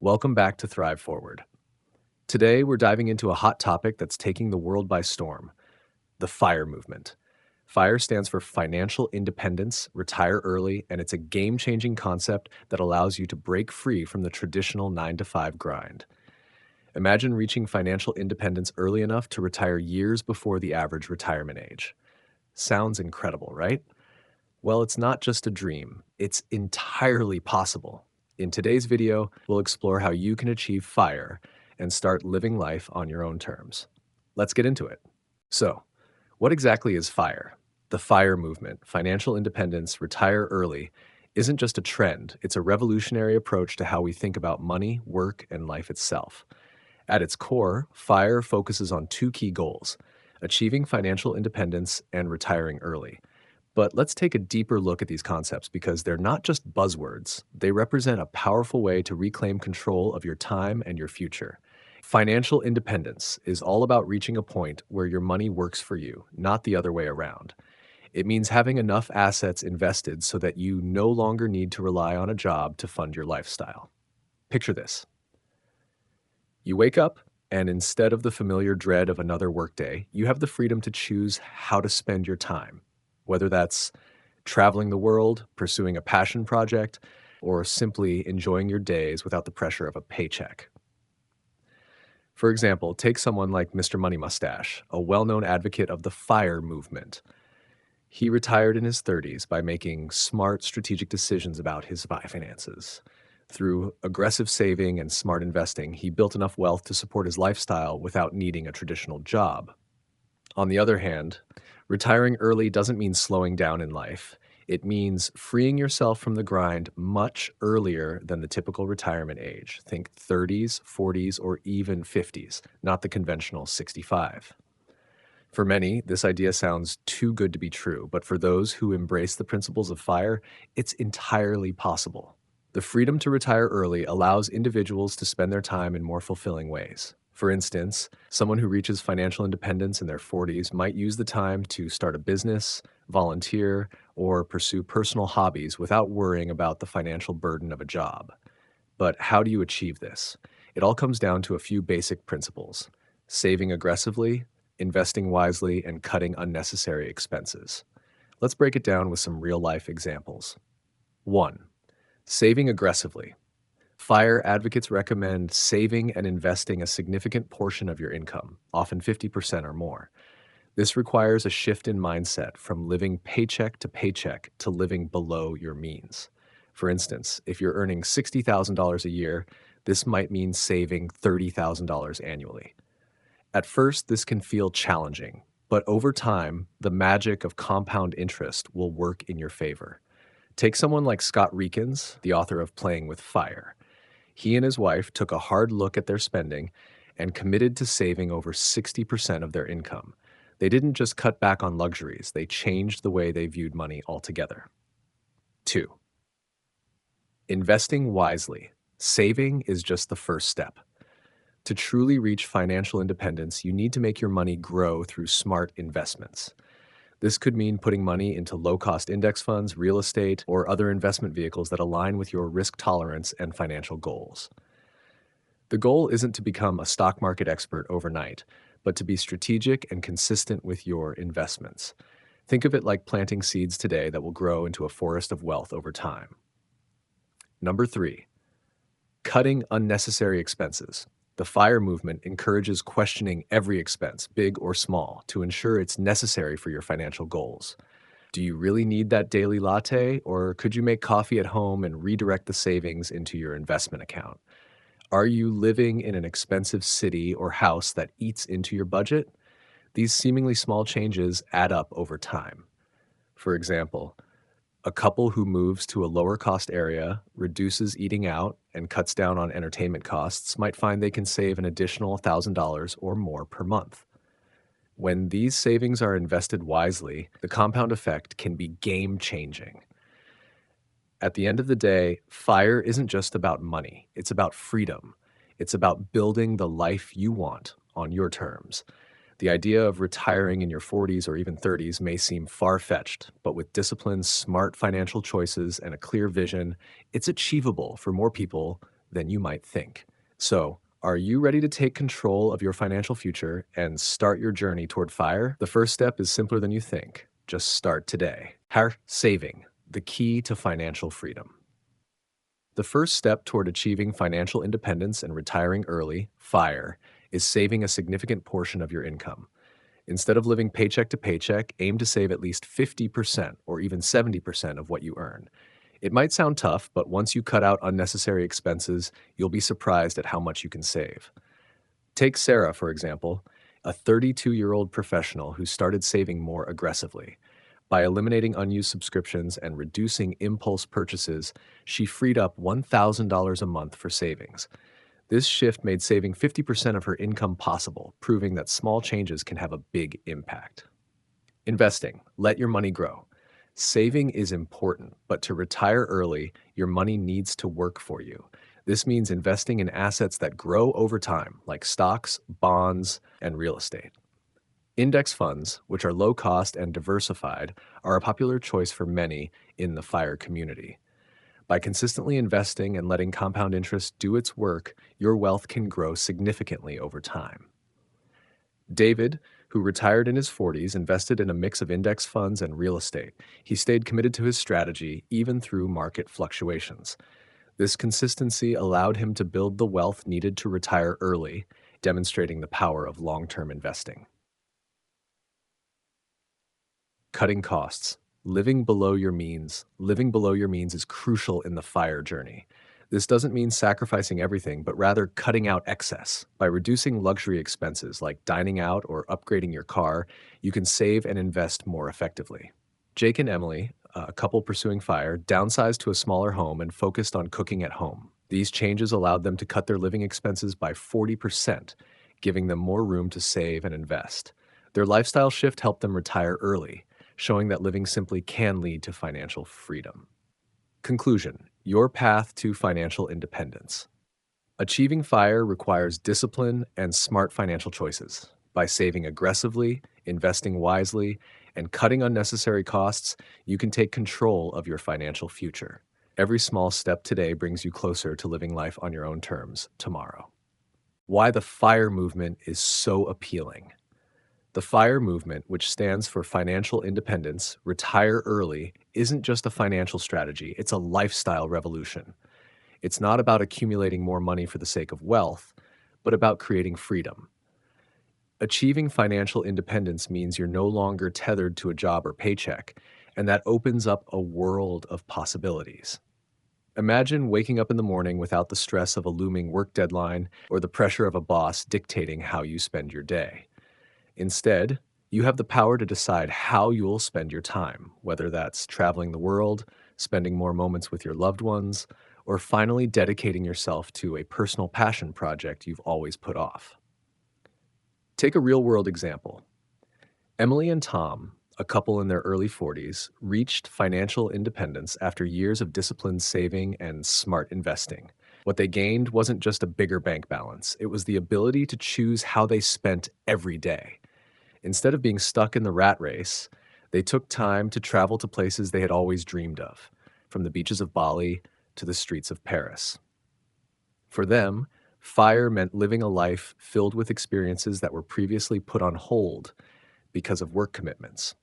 Welcome back to Thrive Forward. Today, we're diving into a hot topic that's taking the world by storm: the FIRE movement. FIRE stands for Financial Independence, Retire Early, and it's a game changing concept that allows you to break free from the traditional 9 to 5 grind. Imagine reaching financial independence early enough to retire years before the average retirement age. Sounds incredible, right? Well, it's not just a dream, it's entirely possible. In today's video, we'll explore how you can achieve FIRE and start living life on your own terms. Let's get into it. So, what exactly is FIRE? The FIRE movement, financial independence, retire early, isn't just a trend, it's a revolutionary approach to how we think about money, work, and life itself. At its core, FIRE focuses on two key goals: achieving financial independence and retiring early. But let's take a deeper look at these concepts because they're not just buzzwords. They represent a powerful way to reclaim control of your time and your future. Financial independence is all about reaching a point where your money works for you, not the other way around. It means having enough assets invested so that you no longer need to rely on a job to fund your lifestyle. Picture this. You wake up, and instead of the familiar dread of another workday, you have the freedom to choose how to spend your time, whether that's traveling the world, pursuing a passion project, or simply enjoying your days without the pressure of a paycheck. For example, take someone like Mr. Money Mustache, a well-known advocate of the FIRE movement. He retired in his 30s by making smart, strategic decisions about his finances. Through aggressive saving and smart investing, he built enough wealth to support his lifestyle without needing a traditional job. On the other hand, retiring early doesn't mean slowing down in life. It means freeing yourself from the grind much earlier than the typical retirement age. Think 30s, 40s, or even 50s, not the conventional 65. For many, this idea sounds too good to be true, but for those who embrace the principles of FIRE, it's entirely possible. The freedom to retire early allows individuals to spend their time in more fulfilling ways. For instance, someone who reaches financial independence in their 40s might use the time to start a business, volunteer, or pursue personal hobbies without worrying about the financial burden of a job. But how do you achieve this? It all comes down to a few basic principles: saving aggressively, investing wisely, and cutting unnecessary expenses. Let's break it down with some real-life examples. 1. Saving aggressively. FIRE advocates recommend saving and investing a significant portion of your income, often 50% or more. This requires a shift in mindset from living paycheck to living below your means. For instance, if you're earning $60,000 a year, this might mean saving $30,000 annually. At first, this can feel challenging, but over time, the magic of compound interest will work in your favor. Take someone like Scott Reekins, the author of Playing with Fire. He and his wife took a hard look at their spending and committed to saving over 60% of their income. They didn't just cut back on luxuries, they changed the way they viewed money altogether. 2. Investing wisely. Saving is just the first step. To truly reach financial independence, you need to make your money grow through smart investments. This could mean putting money into low-cost index funds, real estate, or other investment vehicles that align with your risk tolerance and financial goals. The goal isn't to become a stock market expert overnight, but to be strategic and consistent with your investments. Think of it like planting seeds today that will grow into a forest of wealth over time. Number 3, cutting unnecessary expenses. The FIRE movement encourages questioning every expense, big or small, to ensure it's necessary for your financial goals. Do you really need that daily latte, or could you make coffee at home and redirect the savings into your investment account? Are you living in an expensive city or house that eats into your budget? These seemingly small changes add up over time. For example, a couple who moves to a lower cost area, reduces eating out, and cuts down on entertainment costs might find they can save an additional $1,000 or more per month. When these savings are invested wisely, the compound effect can be game-changing. At the end of the day, FIRE isn't just about money, it's about freedom. It's about building the life you want on your terms. The idea of retiring in your 40s or even 30s may seem far-fetched, but with discipline, smart financial choices, and a clear vision, it's achievable for more people than you might think. So, are you ready to take control of your financial future and start your journey toward FIRE? The first step is simpler than you think. Just start today. Saving, the key to financial freedom. The first step toward achieving financial independence and retiring early, FIRE, is saving a significant portion of your income. Instead of living paycheck to paycheck, aim to save at least 50% or even 70% of what you earn. It might sound tough, but once you cut out unnecessary expenses, you'll be surprised at how much you can save. Take Sarah, for example, a 32-year-old professional who started saving more aggressively. By eliminating unused subscriptions and reducing impulse purchases, she freed up $1,000 a month for savings. This shift made saving 50% of her income possible, proving that small changes can have a big impact. Investing. Let your money grow. Saving is important, but to retire early, your money needs to work for you. This means investing in assets that grow over time, like stocks, bonds, and real estate. Index funds, which are low cost and diversified, are a popular choice for many in the FIRE community. By consistently investing and letting compound interest do its work, your wealth can grow significantly over time. David, who retired in his 40s, invested in a mix of index funds and real estate. He stayed committed to his strategy even through market fluctuations. This consistency allowed him to build the wealth needed to retire early, demonstrating the power of long-term investing. Cutting costs. Living below your means. Living below your means is crucial in the FIRE journey. This doesn't mean sacrificing everything, but rather cutting out excess. By reducing luxury expenses like dining out or upgrading your car, you can save and invest more effectively. Jake and Emily, a couple pursuing FIRE, downsized to a smaller home and focused on cooking at home. These changes allowed them to cut their living expenses by 40%, giving them more room to save and invest. Their lifestyle shift helped them retire early, showing that living simply can lead to financial freedom. Conclusion: your path to financial independence. Achieving FIRE requires discipline and smart financial choices. By saving aggressively, investing wisely, and cutting unnecessary costs, you can take control of your financial future. Every small step today brings you closer to living life on your own terms tomorrow. Why the FIRE movement is so appealing. The FIRE movement, which stands for Financial Independence, Retire Early, isn't just a financial strategy, it's a lifestyle revolution. It's not about accumulating more money for the sake of wealth, but about creating freedom. Achieving financial independence means you're no longer tethered to a job or paycheck, and that opens up a world of possibilities. Imagine waking up in the morning without the stress of a looming work deadline or the pressure of a boss dictating how you spend your day. Instead, you have the power to decide how you'll spend your time, whether that's traveling the world, spending more moments with your loved ones, or finally dedicating yourself to a personal passion project you've always put off. Take a real-world example. Emily and Tom, a couple in their early 40s, reached financial independence after years of disciplined saving and smart investing. What they gained wasn't just a bigger bank balance, it was the ability to choose how they spent every day. Instead of being stuck in the rat race, they took time to travel to places they had always dreamed of, from the beaches of Bali to the streets of Paris. For them, FIRE meant living a life filled with experiences that were previously put on hold because of work commitments.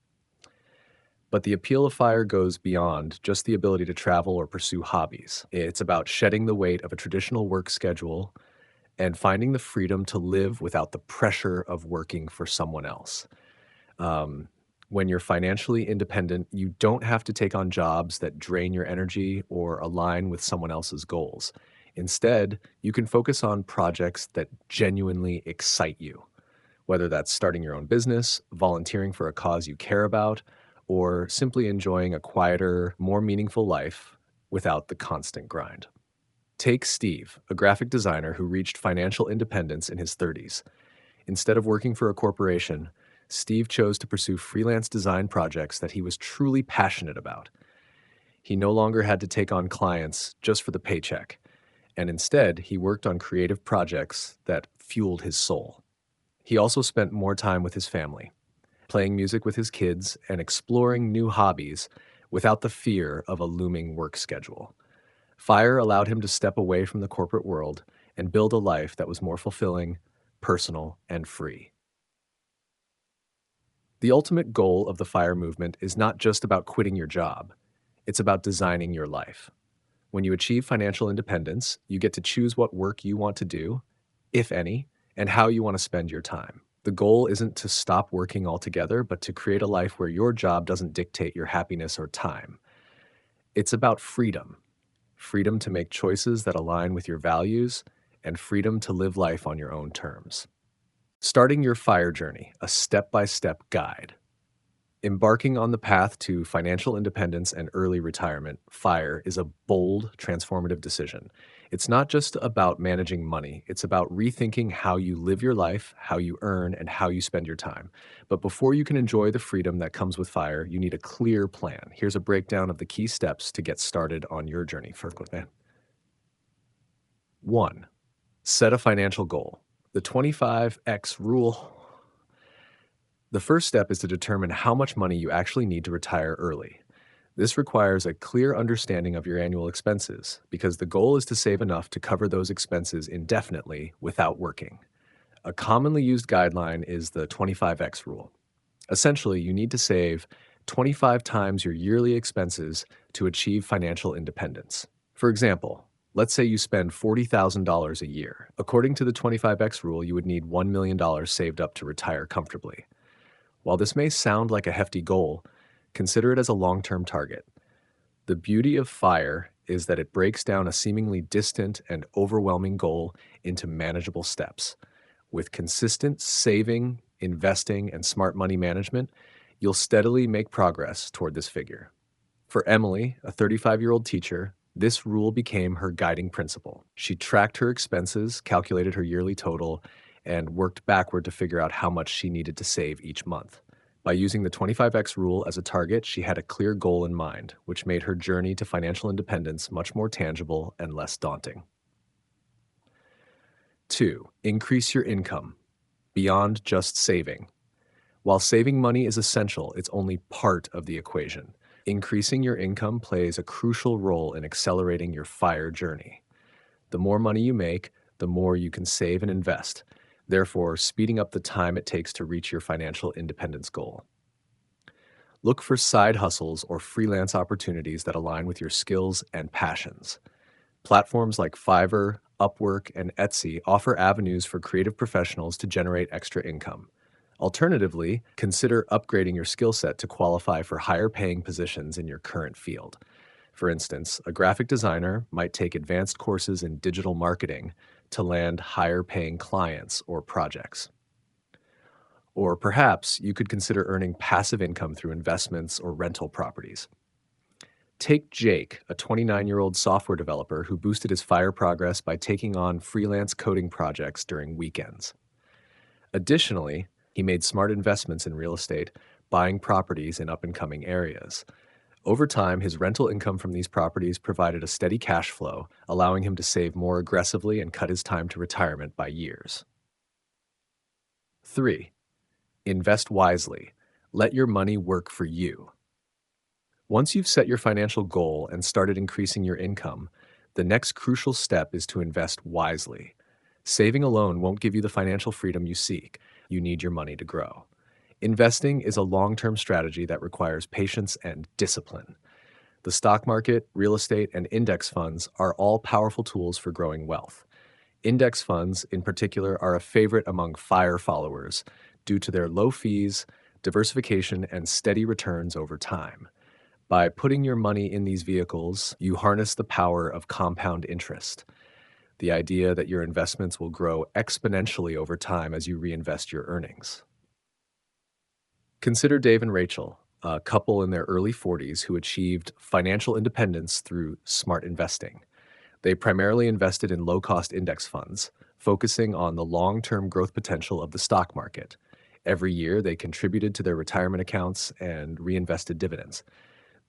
But the appeal of FIRE goes beyond just the ability to travel or pursue hobbies. It's about shedding the weight of a traditional work schedule and finding the freedom to live without the pressure of working for someone else. When you're financially independent, you don't have to take on jobs that drain your energy or align with someone else's goals. Instead, you can focus on projects that genuinely excite you, whether that's starting your own business, volunteering for a cause you care about, or simply enjoying a quieter, more meaningful life without the constant grind. Take Steve, a graphic designer who reached financial independence in his 30s. Instead of working for a corporation, Steve chose to pursue freelance design projects that he was truly passionate about. He no longer had to take on clients just for the paycheck, and instead, he worked on creative projects that fueled his soul. He also spent more time with his family, playing music with his kids and exploring new hobbies without the fear of a looming work schedule. FIRE allowed him to step away from the corporate world and build a life that was more fulfilling, personal, and free. The ultimate goal of the FIRE movement is not just about quitting your job, it's about designing your life. When you achieve financial independence, you get to choose what work you want to do, if any, and how you want to spend your time. The goal isn't to stop working altogether, but to create a life where your job doesn't dictate your happiness or time. It's about freedom, freedom to make choices that align with your values, and freedom to live life on your own terms. Starting your FIRE journey, a step by step guide. Embarking on the path to financial independence and early retirement, FIRE, is a bold, transformative decision. It's not just about managing money, it's about rethinking how you live your life, how you earn, and how you spend your time. But before you can enjoy the freedom that comes with FIRE, you need a clear plan. Here's a breakdown of the key steps to get started on your journey. 1. Set a financial goal. The 25x rule. The first step is to determine how much money you actually need to retire early. This requires a clear understanding of your annual expenses, because the goal is to save enough to cover those expenses indefinitely without working. A commonly used guideline is the 25x rule. Essentially, you need to save 25 times your yearly expenses to achieve financial independence. For example, let's say you spend $40,000 a year. According to the 25x rule, you would need $1 million saved up to retire comfortably. While this may sound like a hefty goal, consider it as a long-term target. The beauty of FIRE is that it breaks down a seemingly distant and overwhelming goal into manageable steps. With consistent saving, investing, and smart money management, you'll steadily make progress toward this figure. For Emily, a 35-year-old teacher, this rule became her guiding principle. She tracked her expenses, calculated her yearly total, and worked backward to figure out how much she needed to save each month. By using the 25x rule as a target, she had a clear goal in mind, which made her journey to financial independence much more tangible and less daunting. 2. Increase your income beyond just saving. While saving money is essential, it's only part of the equation. Increasing your income plays a crucial role in accelerating your FIRE journey. The more money you make, the more you can save and invest, therefore speeding up the time it takes to reach your financial independence goal. Look for side hustles or freelance opportunities that align with your skills and passions. Platforms like Fiverr, Upwork, and Etsy offer avenues for creative professionals to generate extra income. Alternatively, consider upgrading your skill set to qualify for higher paying positions in your current field. For instance, a graphic designer might take advanced courses in digital marketing to land higher paying clients or projects. Or perhaps you could consider earning passive income through investments or rental properties. Take Jake, a 29-year-old software developer who boosted his FIRE progress by taking on freelance coding projects during weekends. Additionally, he made smart investments in real estate, buying properties in up-and-coming areas. Over time, his rental income from these properties provided a steady cash flow, allowing him to save more aggressively and cut his time to retirement by years. 3. Invest wisely. Let your money work for you. Once you've set your financial goal and started increasing your income, the next crucial step is to invest wisely. Saving alone won't give you the financial freedom you seek. You need your money to grow. Investing is a long-term strategy that requires patience and discipline. The stock market, real estate, and index funds are all powerful tools for growing wealth. Index funds, in particular, are a favorite among FIRE followers due to their low fees, diversification, and steady returns over time. By putting your money in these vehicles, you harness the power of compound interest, the idea that your investments will grow exponentially over time as you reinvest your earnings. Consider Dave and Rachel, a couple in their early 40s who achieved financial independence through smart investing. They primarily invested in low-cost index funds, focusing on the long-term growth potential of the stock market. Every year, they contributed to their retirement accounts and reinvested dividends.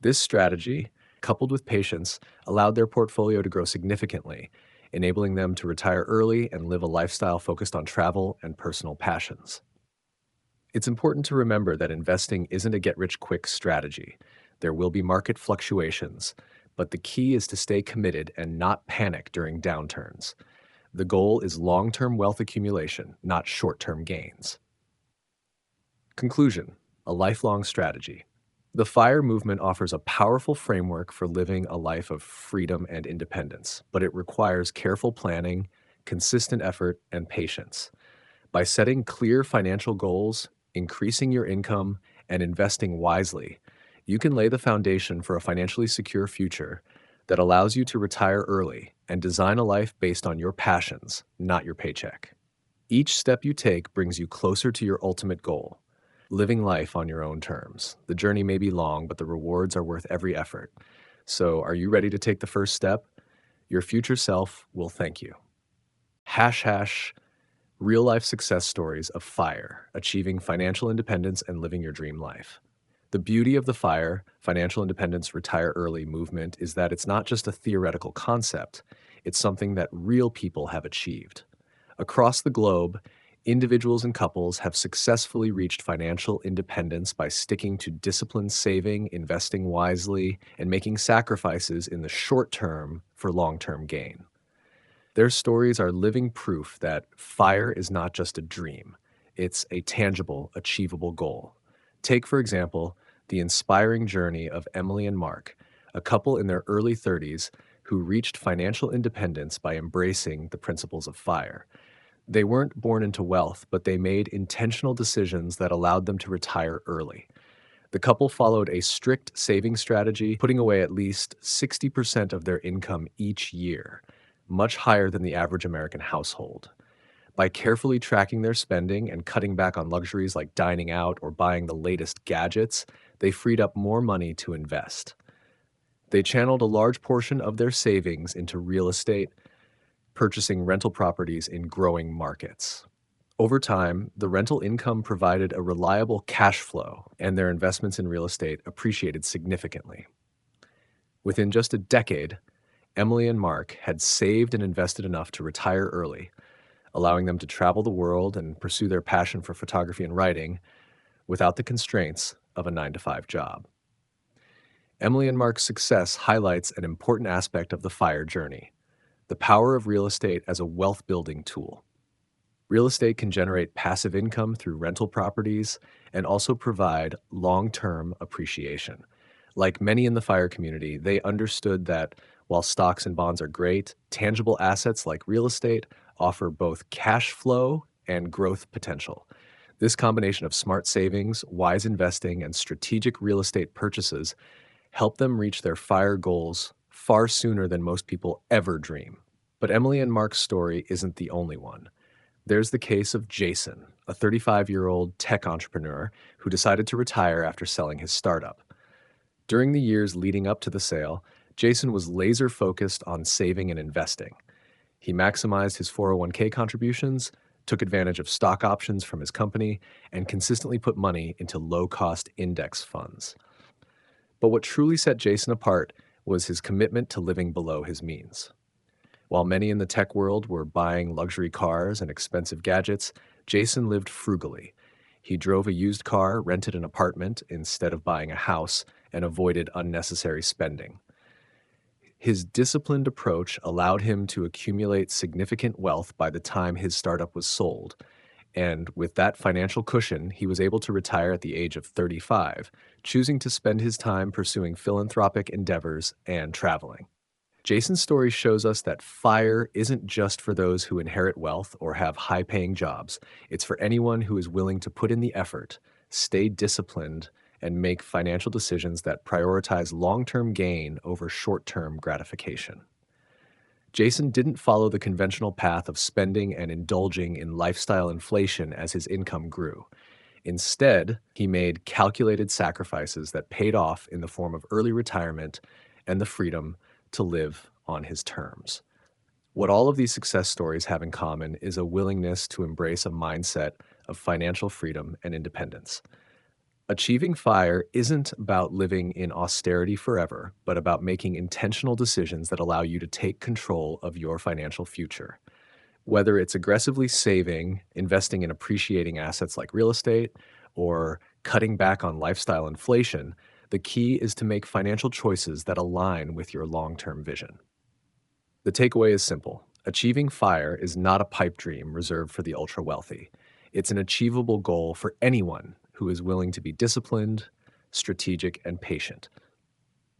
This strategy, coupled with patience, allowed their portfolio to grow significantly, enabling them to retire early and live a lifestyle focused on travel and personal passions. It's important to remember that investing isn't a get-rich-quick strategy. There will be market fluctuations, but the key is to stay committed and not panic during downturns. The goal is long-term wealth accumulation, not short-term gains. Conclusion: a lifelong strategy. The FIRE movement offers a powerful framework for living a life of freedom and independence, but it requires careful planning, consistent effort, and patience. By setting clear financial goals, increasing your income, and investing wisely, you can lay the foundation for a financially secure future that allows you to retire early and design a life based on your passions, not your paycheck. Each step you take brings you closer to your ultimate goal: living life on your own terms. The journey may be long, but the rewards are worth every effort. So, are you ready to take the first step? Your future self will thank you. Hash hash real life success stories of FIRE, achieving financial independence and living your dream life. The beauty of the FIRE, Financial Independence Retire Early movement, is that it's not just a theoretical concept, it's something that real people have achieved. Across the globe, individuals and couples have successfully reached financial independence by sticking to disciplined saving, investing wisely, and making sacrifices in the short term for long term gain. Their stories are living proof that FIRE is not just a dream, it's a tangible, achievable goal. Take, for example, the inspiring journey of Emily and Mark, a couple in their early 30s who reached financial independence by embracing the principles of FIRE. They weren't born into wealth, but they made intentional decisions that allowed them to retire early. The couple followed a strict saving strategy, putting away at least 60% of their income each year, much higher than the average American household. By carefully tracking their spending and cutting back on luxuries like dining out or buying the latest gadgets, they freed up more money to invest. They channeled a large portion of their savings into real estate, purchasing rental properties in growing markets. Over time, the rental income provided a reliable cash flow, and their investments in real estate appreciated significantly. Within just a decade, Emily and Mark had saved and invested enough to retire early, allowing them to travel the world and pursue their passion for photography and writing without the constraints of a 9-to-5 job. Emily and Mark's success highlights an important aspect of the FIRE journey: the power of real estate as a wealth building tool. Real estate can generate passive income through rental properties and also provide long-term appreciation. Like many in the FIRE community, they understood that while stocks and bonds are great, tangible assets like real estate offer both cash flow and growth potential. This combination of smart savings, wise investing, and strategic real estate purchases help them reach their FIRE goals far sooner than most people ever dream. But Emily and Mark's story isn't the only one. There's the case of Jason, a 35-year-old tech entrepreneur who decided to retire after selling his startup. During the years leading up to the sale, Jason was laser focused on saving and investing. He maximized his 401k contributions, took advantage of stock options from his company, and consistently put money into low-cost index funds. But what truly set Jason apart was his commitment to living below his means. While many in the tech world were buying luxury cars and expensive gadgets, Jason lived frugally. He drove a used car, rented an apartment instead of buying a house, and avoided unnecessary spending. His disciplined approach allowed him to accumulate significant wealth by the time his startup was sold. And with that financial cushion, he was able to retire at the age of 35, choosing to spend his time pursuing philanthropic endeavors and traveling. Jason's story shows us that FIRE isn't just for those who inherit wealth or have high-paying jobs. It's for anyone who is willing to put in the effort, stay disciplined, and make financial decisions that prioritize long-term gain over short-term gratification. Jason didn't follow the conventional path of spending and indulging in lifestyle inflation as his income grew. Instead, he made calculated sacrifices that paid off in the form of early retirement and the freedom to live on his terms. What all of these success stories have in common is a willingness to embrace a mindset of financial freedom and independence. Achieving FIRE isn't about living in austerity forever, but about making intentional decisions that allow you to take control of your financial future. Whether it's aggressively saving, investing in appreciating assets like real estate, or cutting back on lifestyle inflation, The key is to make financial choices that align with your long term vision. The takeaway is simple: achieving FIRE is not a pipe dream reserved for the ultra wealthy. It's an achievable goal for anyone who is willing to be disciplined, strategic, and patient.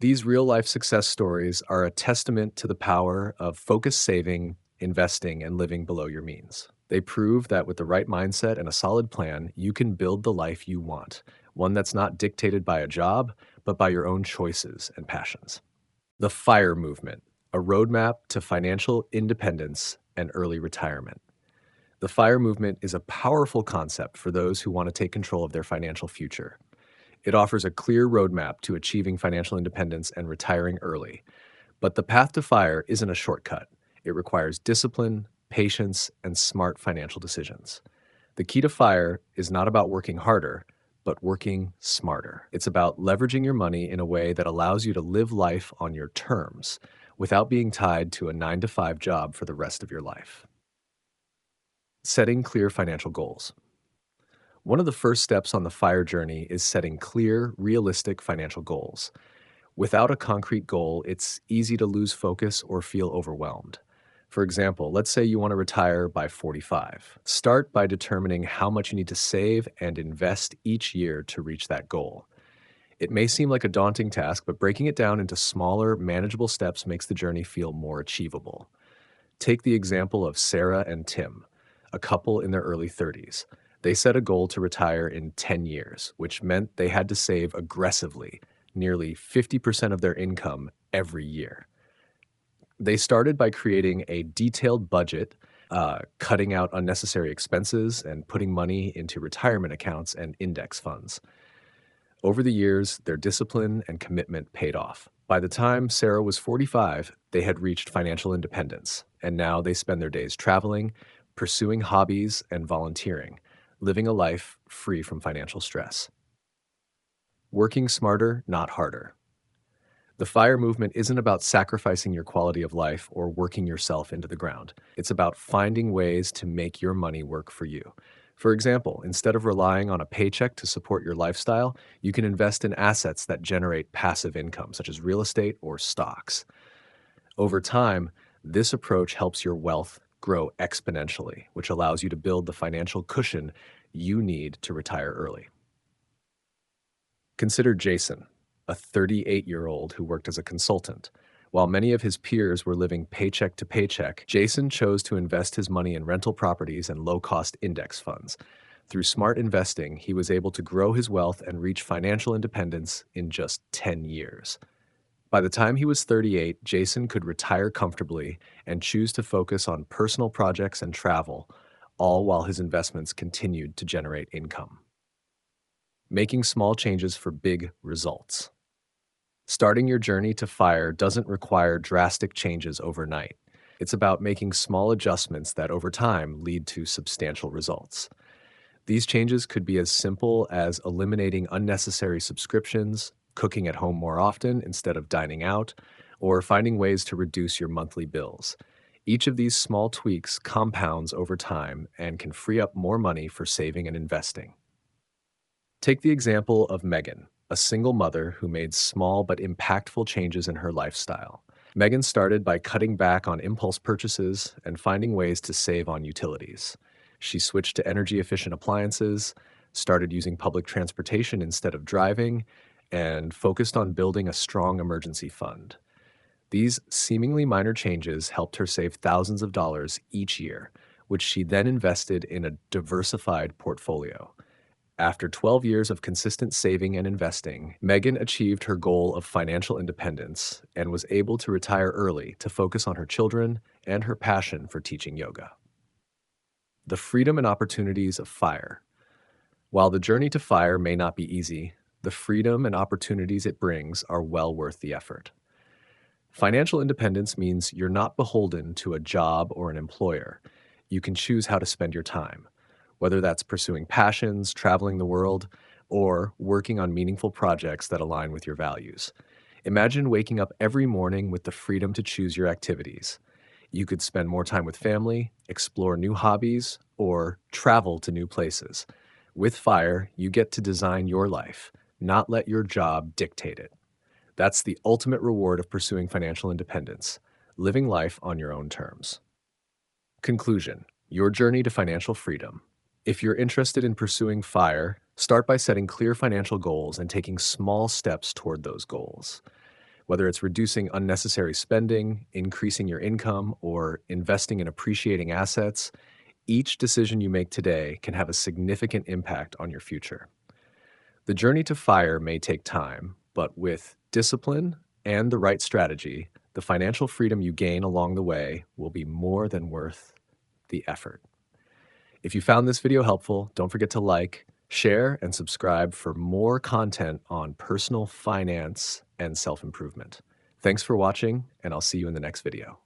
These real life success stories are a testament to the power of focused saving, investing, and living below your means. They prove that with the right mindset and a solid plan, you can build the life you want, one that's not dictated by a job, but by your own choices and passions. The FIRE movement, a roadmap to financial independence and early retirement. The FIRE movement is a powerful concept for those who want to take control of their financial future. It offers a clear roadmap to achieving financial independence and retiring early. But the path to FIRE isn't a shortcut. It requires discipline, patience, and smart financial decisions. The key to FIRE is not about working harder, but working smarter. It's about leveraging your money in a way that allows you to live life on your terms without being tied to a 9 to 5 job for the rest of your life. Setting clear financial goals. One of the first steps on the FIRE journey is setting clear, realistic financial goals. Without a concrete goal, it's easy to lose focus or feel overwhelmed. For example, let's say you want to retire by 45. Start by determining how much you need to save and invest each year to reach that goal. It may seem like a daunting task, but breaking it down into smaller, manageable steps makes the journey feel more achievable. Take the example of Sarah and Tim, a couple in their early 30s. They set a goal to retire in 10 years, which meant they had to save aggressively, nearly 50% of their income every year. They started by creating a detailed budget, cutting out unnecessary expenses, and putting money into retirement accounts and index funds. Over the years, their discipline and commitment paid off. By the time Sarah was 45, they had reached financial independence, and now they spend their days traveling, pursuing hobbies, and volunteering, living a life free from financial stress. Working smarter, not harder. The FIRE movement isn't about sacrificing your quality of life or working yourself into the ground. It's about finding ways to make your money work for you. For example, instead of relying on a paycheck to support your lifestyle, you can invest in assets that generate passive income, such as real estate or stocks. Over time, this approach helps your wealth grow exponentially, which allows you to build the financial cushion you need to retire early. Consider Jason, a 38-year-old who worked as a consultant. While many of his peers were living paycheck to paycheck, Jason chose to invest his money in rental properties and low-cost index funds. Through smart investing, he was able to grow his wealth and reach financial independence in just 10 years. By the time he was 38, Jason could retire comfortably and choose to focus on personal projects and travel, all while his investments continued to generate income. Making small changes for big results. Starting your journey to FIRE doesn't require drastic changes overnight. It's about making small adjustments that over time lead to substantial results. These changes could be as simple as eliminating unnecessary subscriptions, cooking at home more often instead of dining out, or finding ways to reduce your monthly bills. Each of these small tweaks compounds over time and can free up more money for saving and investing. Take the example of Megan, a single mother who made small but impactful changes in her lifestyle. Megan started by cutting back on impulse purchases and finding ways to save on utilities. She switched to energy-efficient appliances, started using public transportation instead of driving, and focused on building a strong emergency fund. These seemingly minor changes helped her save thousands of dollars each year, which she then invested in a diversified portfolio. After 12 years of consistent saving and investing, Megan achieved her goal of financial independence and was able to retire early to focus on her children and her passion for teaching yoga. The freedom and opportunities of FIRE. While the journey to FIRE may not be easy, the freedom and opportunities it brings are well worth the effort. Financial independence means you're not beholden to a job or an employer. You can choose how to spend your time, whether that's pursuing passions, traveling the world, or working on meaningful projects that align with your values. Imagine waking up every morning with the freedom to choose your activities. You could spend more time with family, explore new hobbies, or travel to new places. With FIRE, you get to design your life, not let your job dictate it. That's the ultimate reward of pursuing financial independence, living life on your own terms. Conclusion: your journey to financial freedom. If you're interested in pursuing FIRE, start by setting clear financial goals and taking small steps toward those goals. Whether it's reducing unnecessary spending, increasing your income, or investing in appreciating assets, each decision you make today can have a significant impact on your future. The journey to FIRE may take time, but with discipline and the right strategy, the financial freedom you gain along the way will be more than worth the effort. If you found this video helpful, don't forget to like, share, and subscribe for more content on personal finance and self-improvement. Thanks for watching, and I'll see you in the next video.